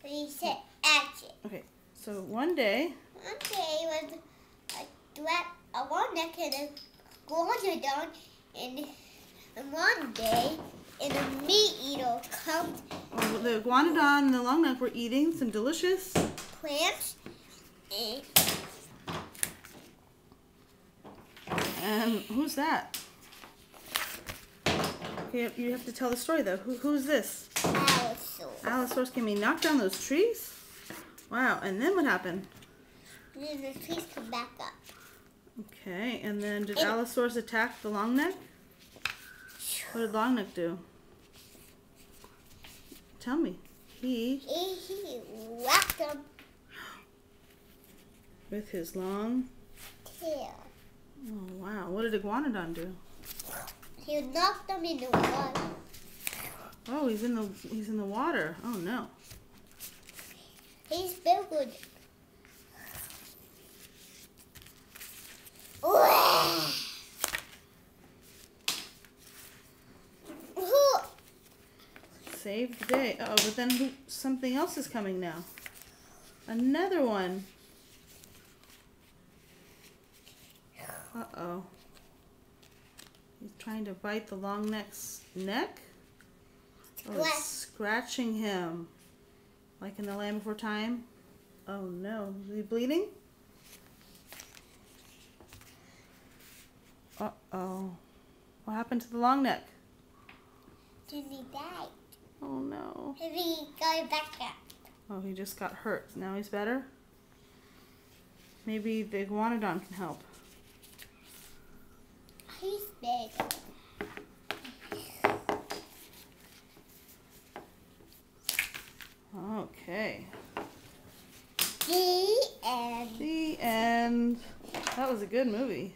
We said action. Okay, so one day was a long neck and a iguanodon, and one day, and a meat eater comes. Oh, the iguanodon and the long neck were eating some delicious Plants. And who's that? Okay, you have to tell the story though. Who's this? Allosaurus. Allosaurus can be knocked down those trees? Wow, and then what happened? Then the trees come back up. Okay, and then did Allosaurus attack the long neck? What did long neck do? Tell me. He whacked him with his long tail. Oh wow, what did Iguanodon do? He knocked him in the water. Oh, he's in the water. Oh no. He's very good. Saved the day. Uh oh, but then something else is coming now. Another one. Uh-oh. He's trying to bite the long neck's neck? Oh, it's scratching him. Like in The Land Before Time? Oh no. Is he bleeding? Uh-oh. What happened to the long neck? He died. Oh no. He got back up. Oh, he just got hurt. Now he's better? Maybe the Iguanodon can help. He's big. Okay. The end. The end. That was a good movie.